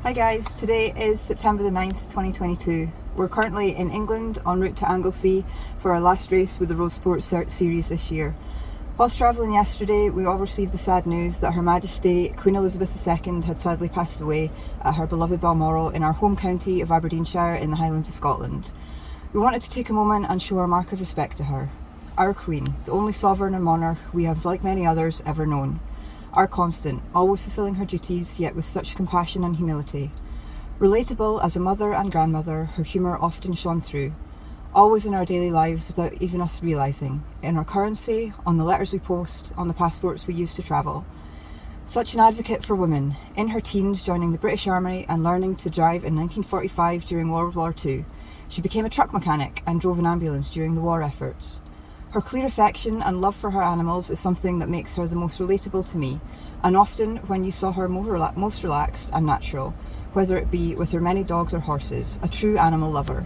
Hi guys, today is September the 9th, 2022. We're currently in England en route to Anglesey for our last race with the Roadsports series this year. Whilst travelling yesterday, we all received the sad news that Her Majesty Queen Elizabeth II had sadly passed away at her beloved Balmoral in our home county of Aberdeenshire in the Highlands of Scotland. We wanted to take a moment and show our mark of respect to her. Our Queen, the only sovereign and monarch we have, like many others, ever known. Our constant, always fulfilling her duties, yet with such compassion and humility. Relatable as a mother and grandmother, her humour often shone through. Always in our daily lives without even us realising. In our currency, on the letters we post, on the passports we use to travel. Such an advocate for women, in her teens joining the British Army and learning to drive in 1945 during World War II. She became a truck mechanic and drove an ambulance during the war efforts. Her clear affection and love for her animals is something that makes her the most relatable to me, and often when you saw her most relaxed and natural, whether it be with her many dogs or horses, a true animal lover.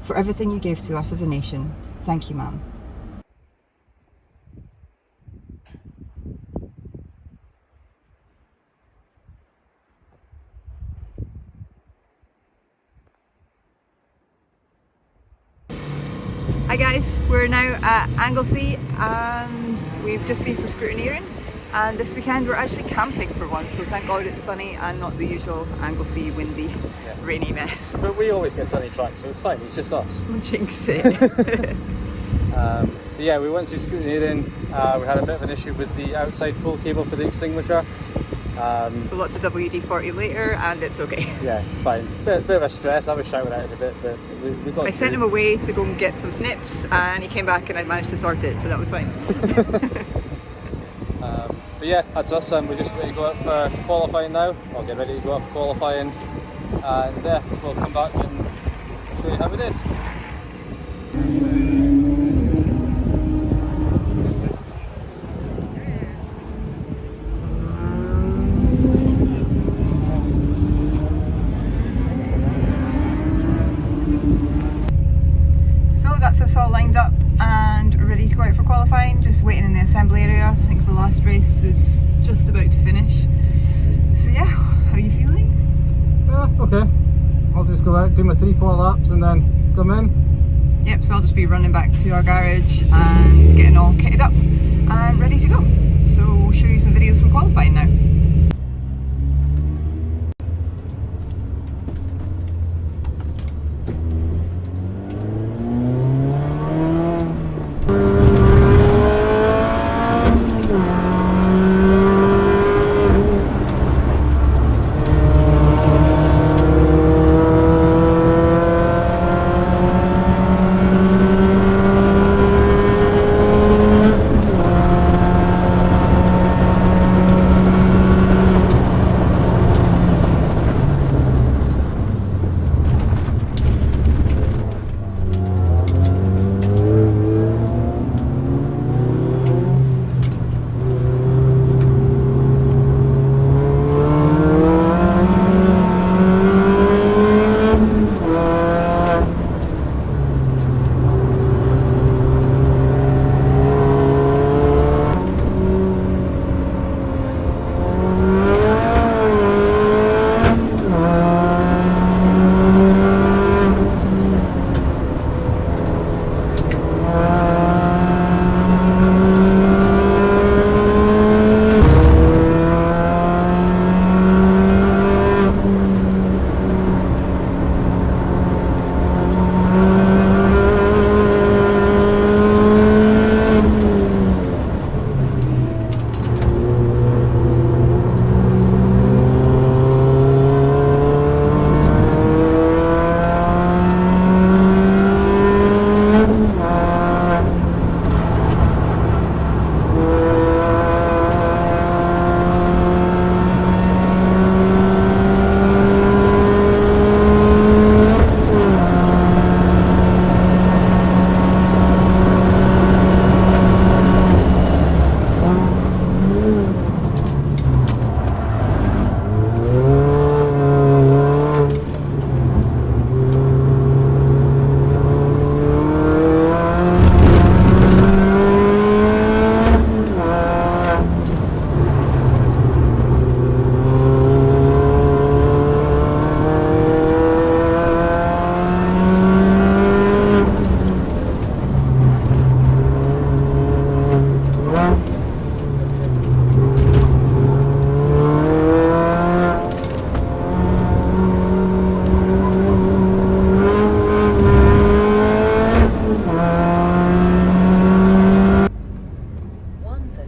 For everything you gave to us as a nation, thank you, ma'am. Hi guys, we're now at Anglesey and we've just been for scrutineering, and this weekend we're actually camping for once, so thank God it's sunny and not the usual Anglesey windy, rainy mess. But we always get sunny tracks, so it's fine, it's just us. Don't jinx it. Yeah, we went through scrutineering, we had a bit of an issue with the outside pull cable for the extinguisher. So lots of WD-40 later and it's okay. Yeah, it's fine. Bit of a stress, I was shouting at it a bit, but we got I sent him away to go and get some snips and he came back and I managed to sort it, so that was fine. But yeah, that's us, and we're just ready to go out for qualifying now. I'll get ready to go out for qualifying, and yeah, we'll come back and show you how it is. So that's us all lined up and ready to go out for qualifying, just waiting in the assembly area. I think the last race is just about to finish. So yeah, how are you feeling? Okay. I'll just go out, do my 3-4 laps and then come in. Yep, so I'll just be running back to our garage and getting all kitted up and ready to go. So we'll show you some videos from qualifying now.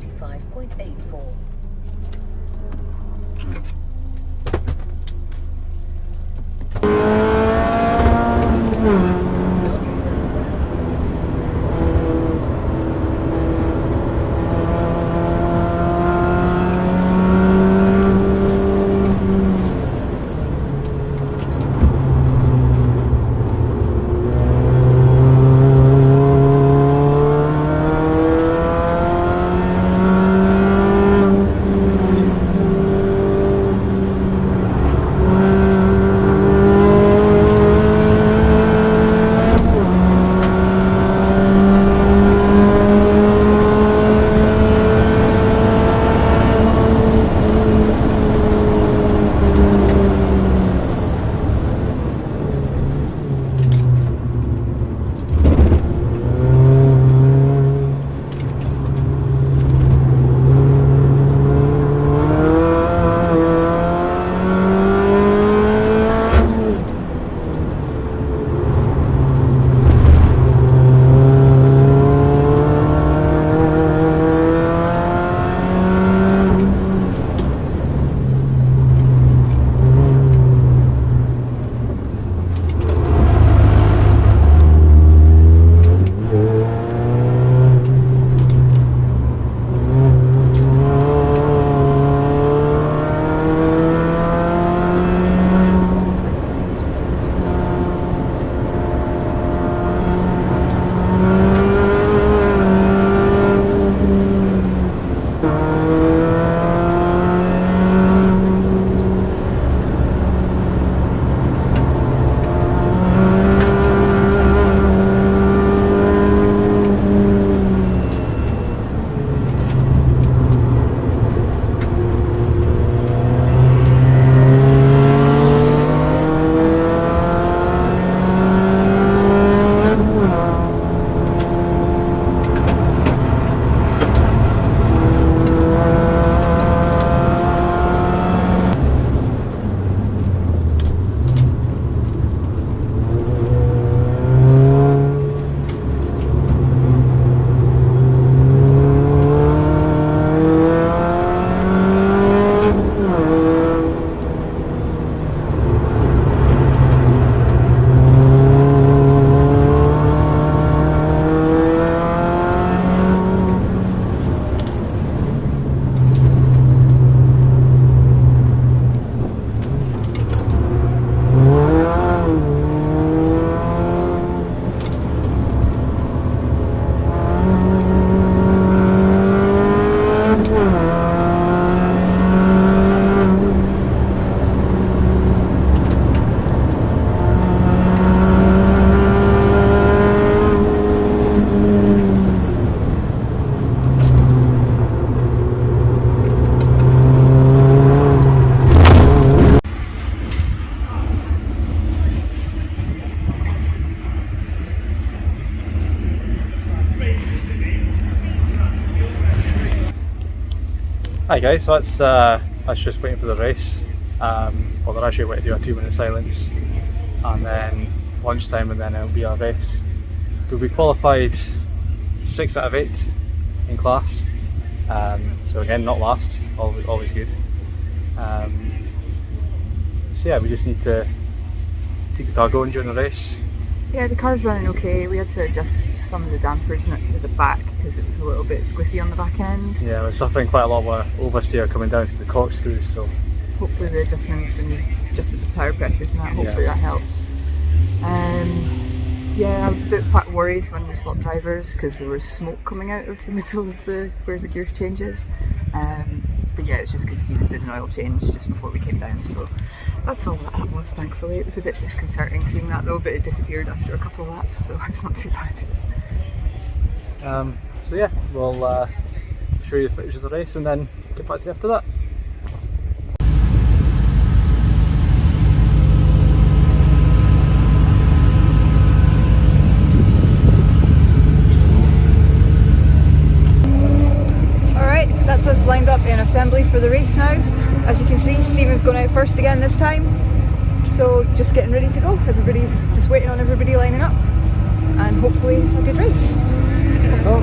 45.84. Hi guys, so that's just waiting for the race. Well, they're actually waiting to do a 2-minute silence, and then lunchtime, and then it'll be our race. We'll be qualified 6 out of 8 in class. So again, not last, always good. So yeah, we just need to keep the car going during the race. Yeah, the car's running okay. We had to adjust some of the dampers at the back because it was a little bit squiffy on the back end. Yeah, we're suffering quite a lot of oversteer coming down to the corkscrews, so hopefully the adjustments and adjusted the tire pressures and that, hopefully that helps. Yeah, I was a bit worried when we swapped drivers because there was smoke coming out of the middle of where the gear changes. But yeah, it's just because Stephen did an oil change just before we came down, so that's all that was, thankfully. It was a bit disconcerting seeing that though, but it disappeared after a couple of laps, so it's not too bad. So yeah, we'll show you the footage of the race and then get back to you after that. That's us lined up in assembly for the race now. As you can see, Stephen's going out first again this time. So just getting ready to go. Everybody's just waiting on everybody lining up, and hopefully a good race. So.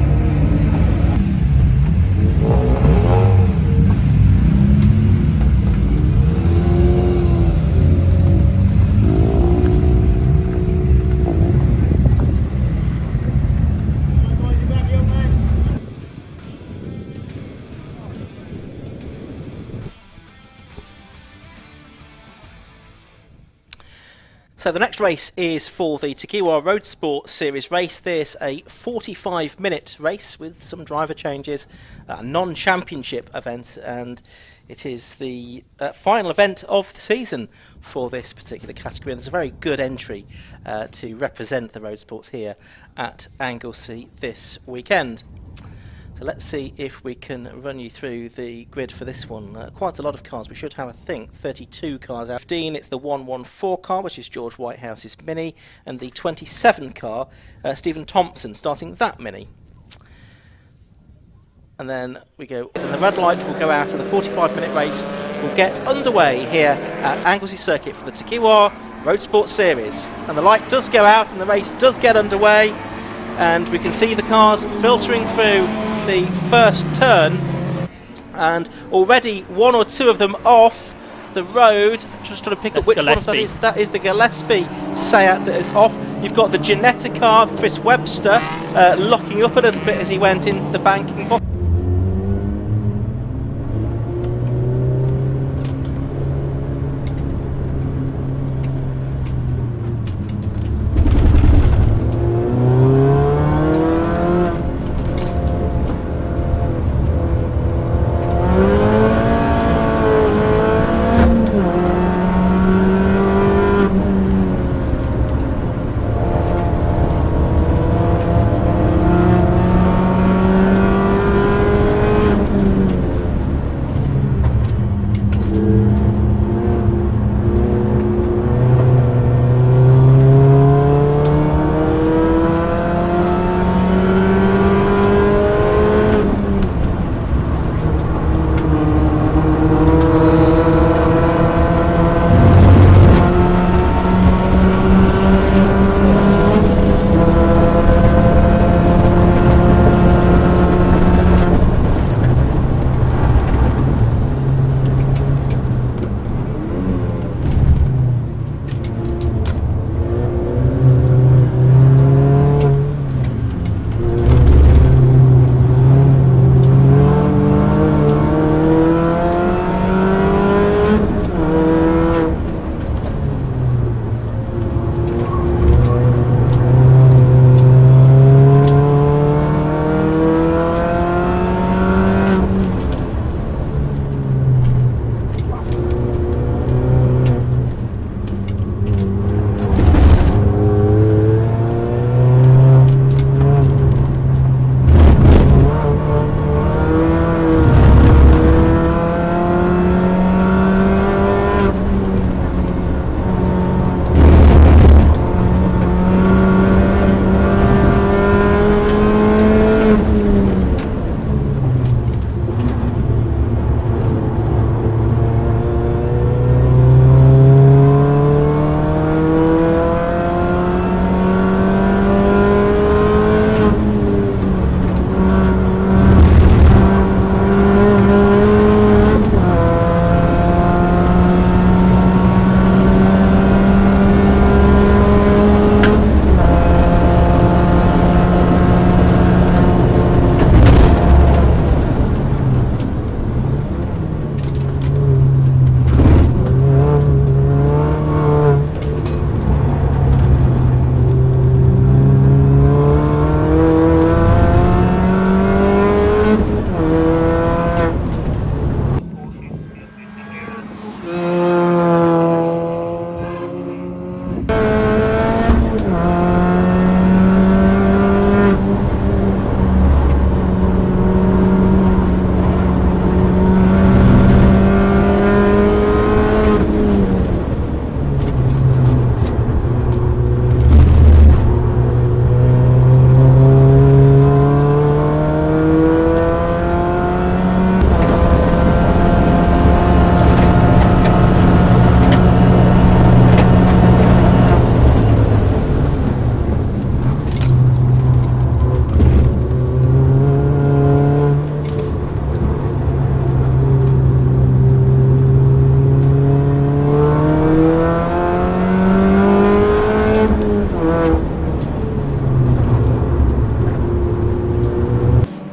So the next race is for the Takiwa Roadsports Series race. There's a 45-minute race with some driver changes, a non-championship event, and it is the final event of the season for this particular category. And there's a very good entry to represent the Roadsports here at Anglesey this weekend. So let's see if we can run you through the grid for this one. Quite a lot of cars. We should have, I think, 32 cars out. 15, it's the 114 car, which is George Whitehouse's Mini, and the 27 car, Stephen Thompson, starting that Mini. And then we go, and the red light will go out, and the 45-minute race will get underway here at Anglesey Circuit for the Takiwa Roadsports Series. And the light does go out, and the race does get underway, and we can see the cars filtering through the first turn, and already one or two of them off the road. Just trying to pick up which Gillespie. one of that is. That is the Gillespie Seat that is off. You've got the Ginetta car of Chris Webster locking up a little bit as he went into the banking box.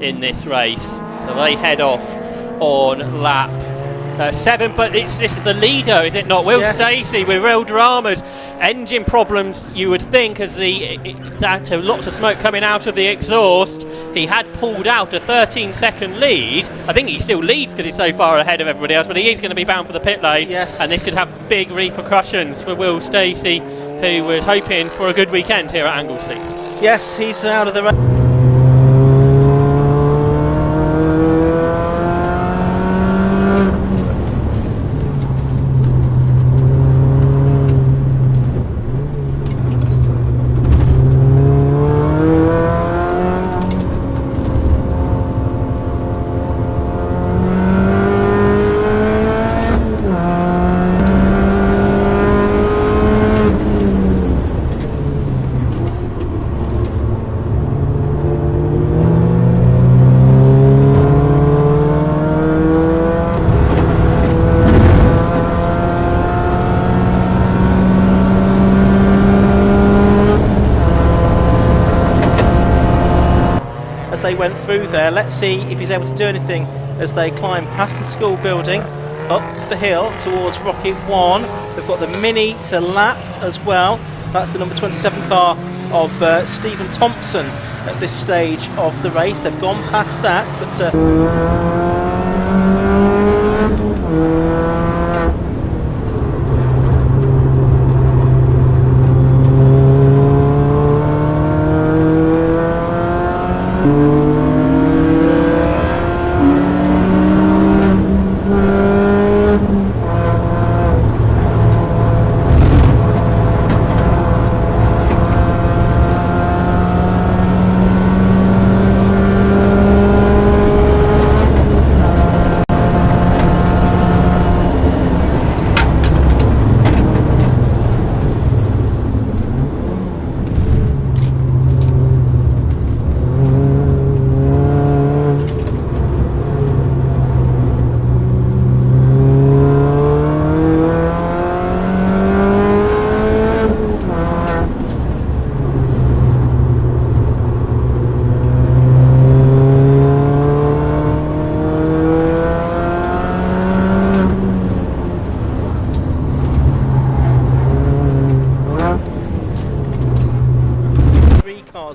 in this race. So they head off on lap 7, but this is the leader, is it not? Will Yes. Stacey with real dramas engine problems, you would think, as lots of smoke coming out of the exhaust. He had pulled out a 13-second lead. I think he still leads because he's so far ahead of everybody else, but he is going to be bound for the pit lane. Yes. And this could have big repercussions for Will Stacey, who was hoping for a good weekend here at Anglesey. Yes, he's out of the race. As they went through there, let's see if he's able to do anything as they climb past the school building, up the hill towards Rocket 1. They've got the Mini to lap as well. That's the number 27 car of Stephen Thompson at this stage of the race. They've gone past that, but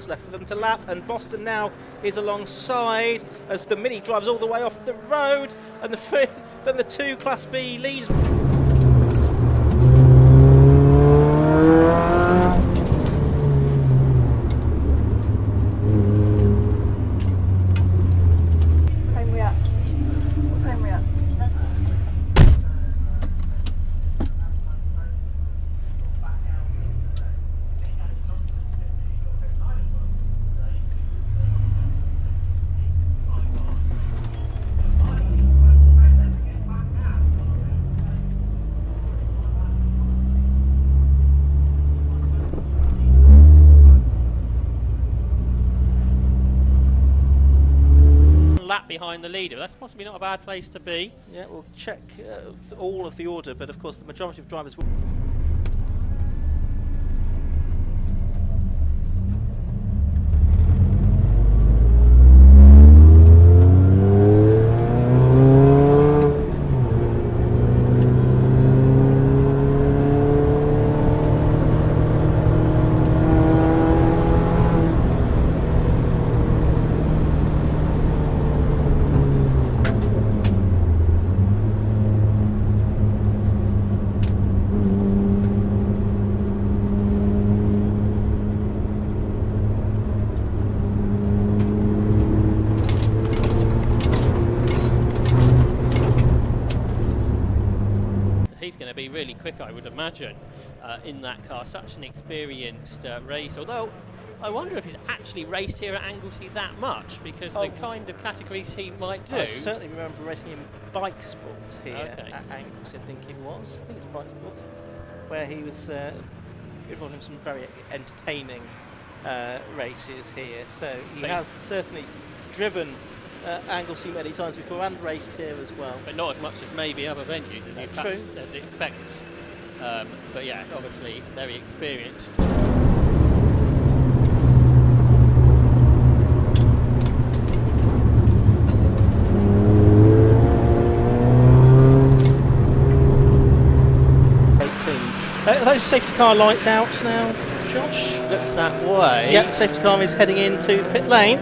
left for them to lap, and Boston now is alongside as the Mini drives all the way off the road, and then the two Class B leads. Lap behind the leader. That's possibly not a bad place to be. Yeah, we'll check all of the order, but of course the majority of drivers will. He's going to be really quick, I would imagine, in that car. Such an experienced race. Although I wonder if he's actually raced here at Anglesey that much, because the kind of categories he might do. I certainly remember racing in bike sports here at Anglesey. I think it was bike sports, where he was involved in some very entertaining races here. So he has certainly driven Anglesey many times before and raced here as well. But not as much as maybe other venues as he expects. But yeah, obviously very experienced. those safety car lights out now, Josh? Looks that way. Yep, safety car is heading into the pit lane.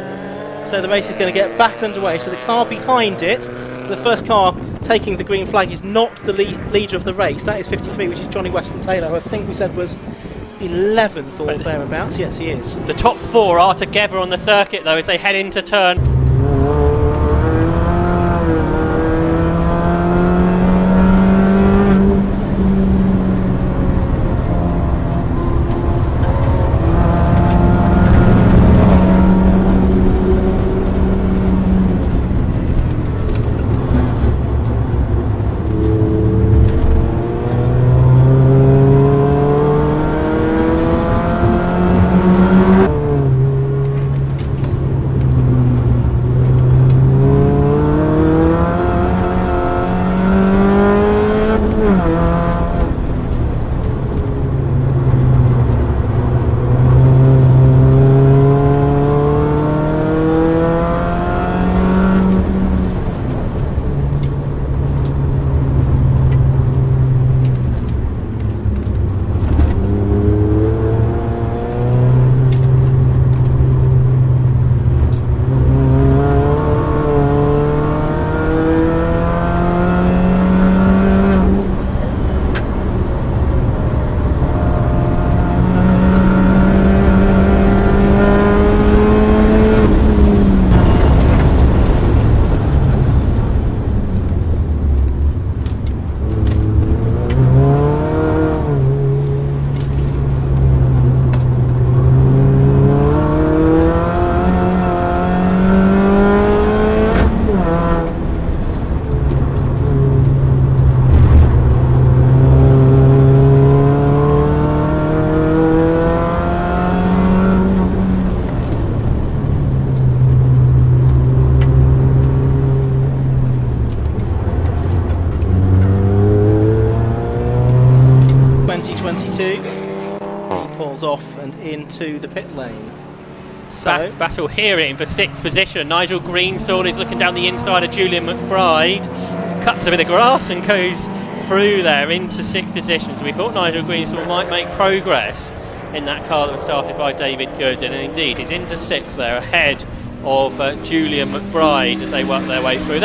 So the race is going to get back underway. So the car behind it, the first car taking the green flag, is not the leader of the race. That is 53, which is Johnny Weston Taylor, who I think we said was 11th or thereabouts. Yes, he is. The top 4 are together on the circuit though as they head into turn. He pulls off and into the pit lane. So Battle here in for 6th position. Nigel Greenstone is looking down the inside of Julian McBride, cuts a bit of grass and goes through there into 6th position. So we thought Nigel Greenstone might make progress in that car that was started by David Gooden, and indeed he's into 6th there ahead of Julian McBride as they work their way through.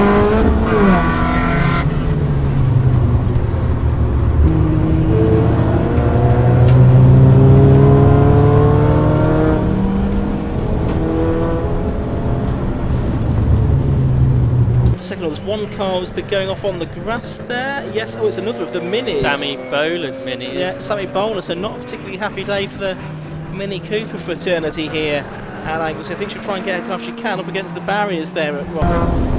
Second, there's one car was going off on the grass there. Yes, oh, it's another of the minis. Sammy Bowler's minis. Yeah, Sammy Bowler. So not a particularly happy day for the Mini Cooper fraternity here at Anglesey. I think she'll try and get her car if she can up against the barriers there at Rock.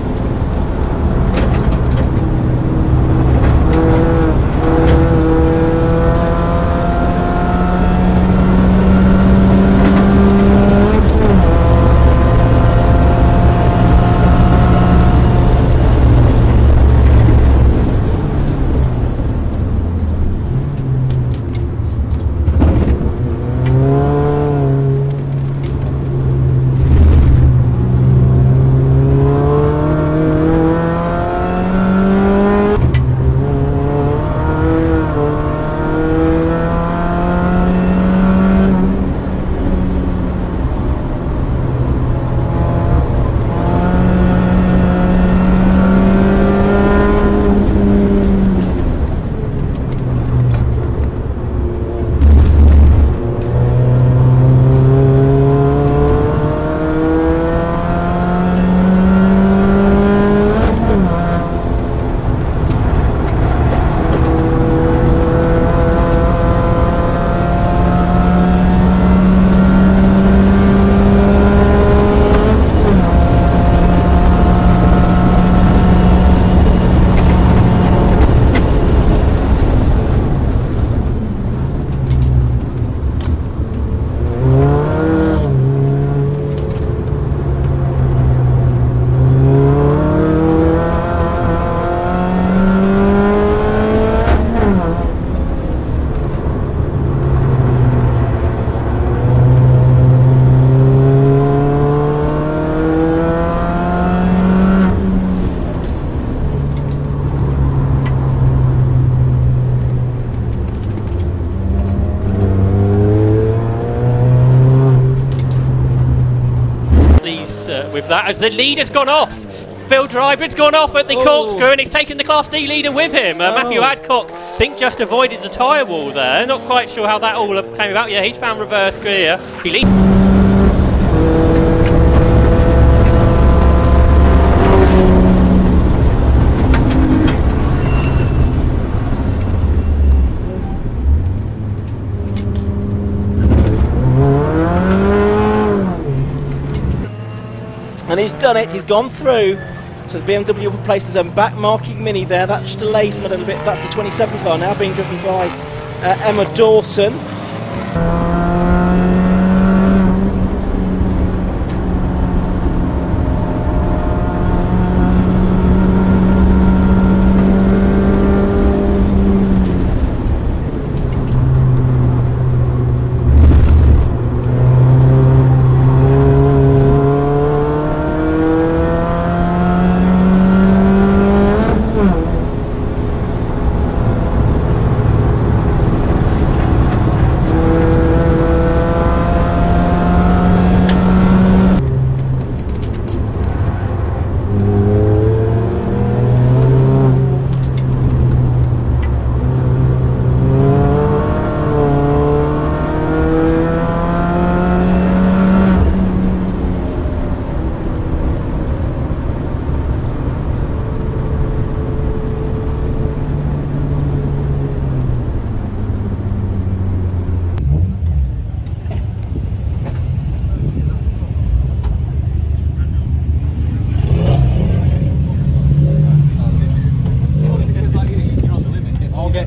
with that as the leader's gone off. Phil Dryden's gone off at the corkscrew and it's taken the Class D leader with him. Matthew Adcock, I think, just avoided the tyre wall there. Not quite sure how that all came about. Yeah, he's found reverse clear. He leads. And he's done it, he's gone through. So the BMW replaced his own back marking Mini there. That just delays them a little bit. That's the 27 car now being driven by Emma Dawson.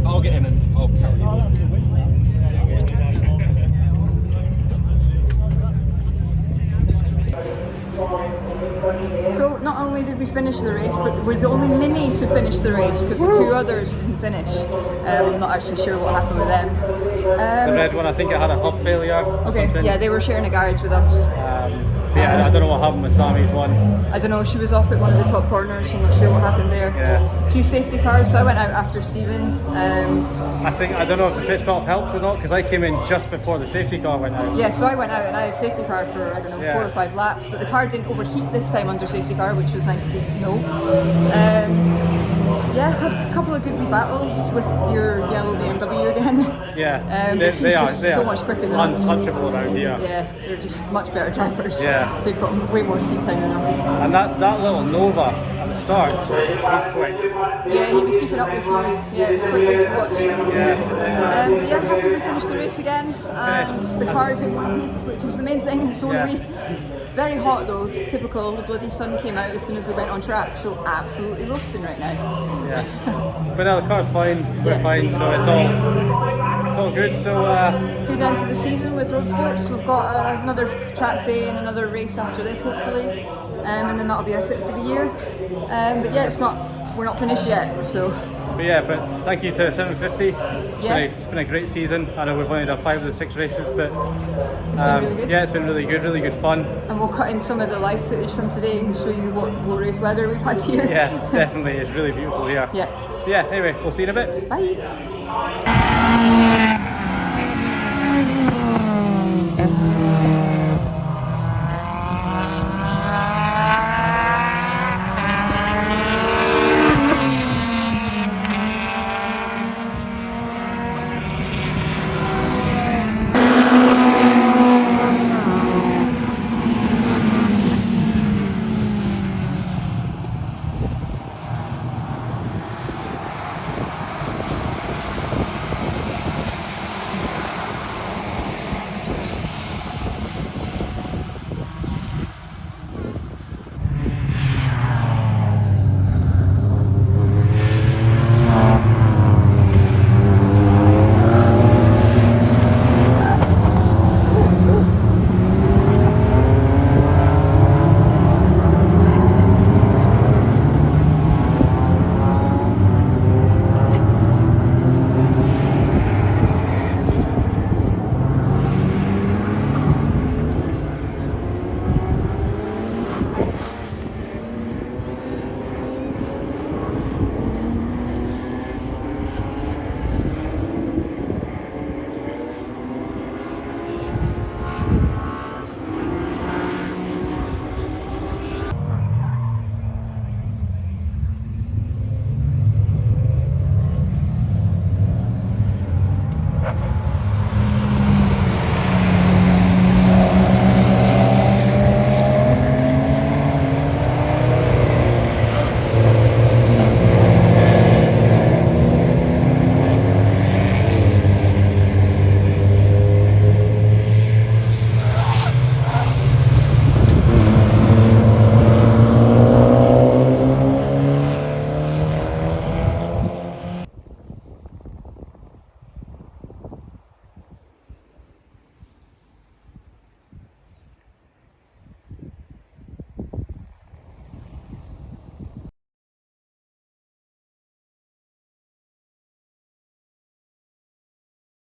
I'll get in and I'll carry you. So not only did we finish the race, but we're the only Mini to finish the race because the two others didn't finish. I'm not actually sure what happened with them. The red one, I think it had a hub failure. Okay, yeah, they were sharing a garage with us. Yeah, I don't know what happened with Sammy's one. I don't know, she was off at one of the top corners, I'm not sure what happened there. Yeah. A few safety cars, so I went out after Stephen. I don't know if the pit stop helped or not, because I came in just before the safety car went out. Yeah, so I went out and I had a safety car for, 4 or 5 laps, but the car didn't overheat this time under safety car, which was nice to know. Yeah, had a couple of good wee battles with your yellow BMW again. Yeah, they are so much quicker than us. Untouchable around here. Yeah, they're just much better drivers. Yeah. They've got way more seat time than us. And that little Nova at the start, he's quick. Yeah, he was keeping up with you. Yeah, it was quite good to watch. Yeah. But yeah, happy we finished the race again. And the car is in one piece, which is the main thing, and so are we. Very hot though, it's typical. The bloody sun came out as soon as we went on track, so absolutely roasting right now. Yeah. But now the car's fine, we're fine, so it's all good. So good end to the season with Roadsports. We've got another track day and another race after this, hopefully, and then that'll be us it for the year. But yeah, we're not finished yet, so. But thank you to 750. Yeah. It's been a great season. I know we've only done 5 of the 6 races, but it's been really good. Yeah, it's been really good fun. And we'll cut in some of the live footage from today and show you what glorious weather we've had here. Yeah, definitely. It's really beautiful here. Yeah. Yeah, anyway, we'll see you in a bit. Bye.